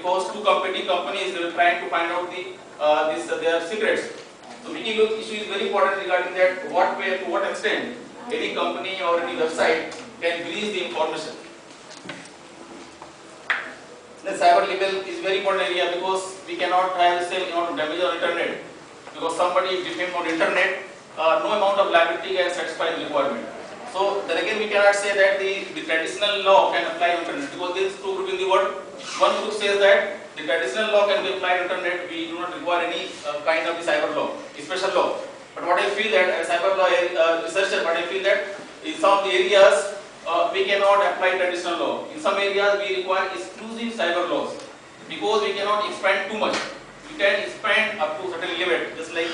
because two competing companies they were trying to find out their secrets. So Wikileaks issue is very important regarding that what way, to what extent any company or any website can release the information. The cyber legal is very important area because we cannot have sale in order to damage on internet. Because somebody is defamed on internet, no amount of liability can satisfy the requirement. So then again we cannot say that the traditional law can apply on internet because there is two groups in the world. One group says that the traditional law can be applied on internet, we do not require any kind of the cyber law, special law. But what I feel that as cyber law researcher, but I feel that in some of the areas we cannot apply traditional law. In some areas we require exclusive cyber laws because we cannot expand too much. You can expand up to a certain limit, just like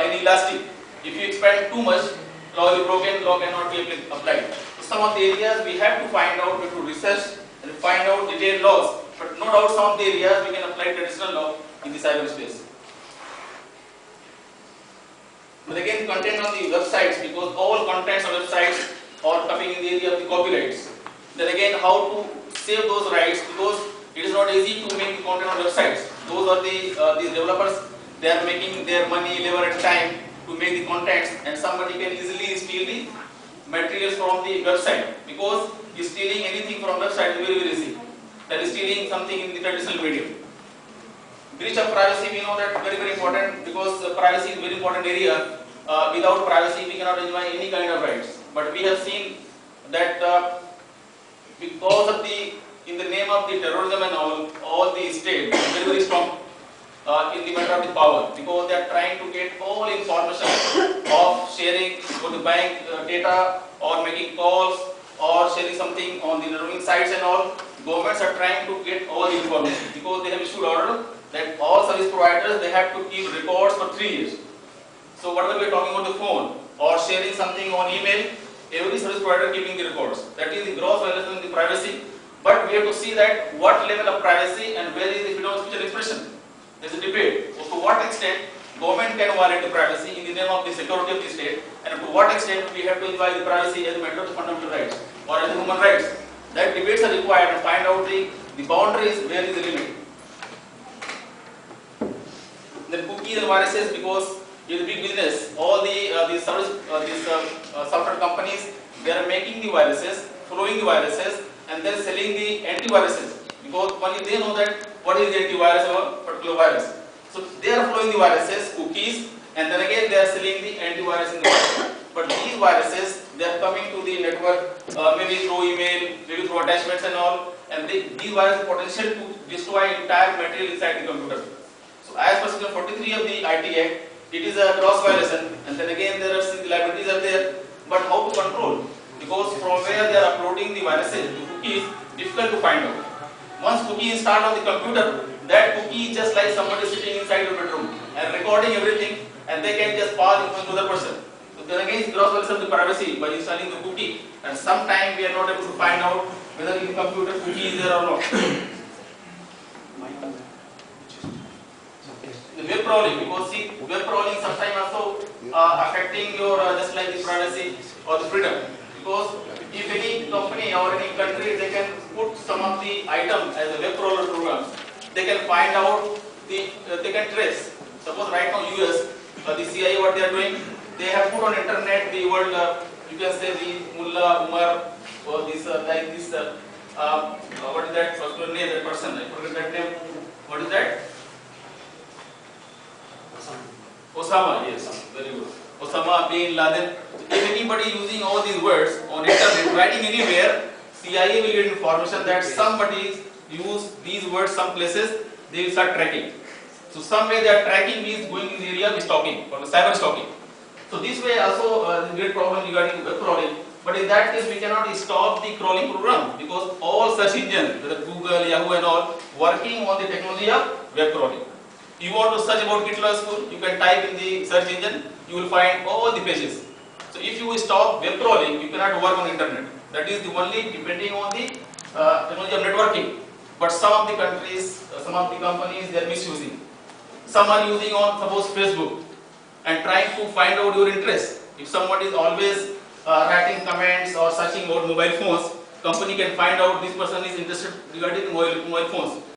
any elastic. If you expand too much, law is broken, law cannot be applied. So some of the areas we have to find out, we have to research and find out detailed laws. But no doubt some of the areas we can apply traditional law in the cyberspace. But again, content on the websites, because all contents on websites are coming in the area of the copyrights. Then again, how to save those rights, because it is not easy to make the content on websites. Those are the developers, they are making their money, labor and time to make the contents, and somebody can easily steal the materials from the website, because stealing anything from website is very, very easy. That is stealing something in the traditional medium. Breach of privacy, we know that very, very important, because privacy is a very important area. Without privacy, we cannot enjoy any kind of rights. But we have seen that because of in the name of the terrorism and all the state is very, very strong in the matter of the power, because they are trying to get all information of sharing for the bank data or making calls or sharing something on the networking sites and all. Governments are trying to get all the information because they have issued order that all service providers, they have to keep records for 3 years. So whatever we are talking about the phone or sharing something on email, every service provider keeping the records. That is the gross violation of the privacy. But we have to see that what level of privacy and where is the freedom of speech and expression. There is a debate. So to what extent government can violate the privacy in the name of the security of the state, and to what extent we have to enjoy the privacy as a matter of the fundamental rights or as human rights. That debates are required to find out the boundaries, where is the limit. Then cookies and viruses, because it is a big business. All these software companies, they are making the viruses, following the viruses, and then selling the antiviruses. Because only they know that what is the antivirus or particular virus. So they are following the viruses, cookies, and then again they are selling the antivirus in the market. But these viruses, they are coming to the network, maybe through email, maybe through attachments and all, and these viruses potential to destroy entire material inside the computer. So as per section 43 of the IT Act, it is a cross violation, and then again there are the liabilities are there. But how to control? Because from where they are uploading the viruses, the cookies, difficult to find out. Once cookie is installed on the computer, that cookie is just like somebody sitting inside your bedroom and recording everything, and they can just pass it to the person. So then again, it's gross violation of the privacy by installing the cookie, and sometimes we are not able to find out whether in the computer cookie is there or not. The web crawling, because see, web crawling sometimes also affecting your just like the privacy or the freedom. Because if any company or any country, they can put some of the items as a web crawler program, they can find out they can trace. Suppose right now US, the CIA, what they are doing, they have put on internet the word, you can say the Mullah Umar or this like this what is that particular name, that person, I forget that name. What is that? Osama, yes, very good. Osama bin Laden. If anybody using all these words on internet, writing anywhere, CIA will get information that somebody use these words some places, they will start tracking. So some way they are tracking means going in the area of stalking or cyber stalking. So this way also is a great problem regarding web crawling. But in that case we cannot stop the crawling program, because all search engines, whether Google, Yahoo and all, working on the technology of web crawling. You want to search about Hitler School, you can type in the search engine, you will find all the pages. So if you stop web crawling, you cannot work on internet. That is the only depending on the technology of networking. But some of the countries, some of the companies, they are misusing. Some are using on suppose Facebook and trying to find out your interest. If someone is always writing comments or searching about mobile phones, company can find out this person is interested regarding mobile phones.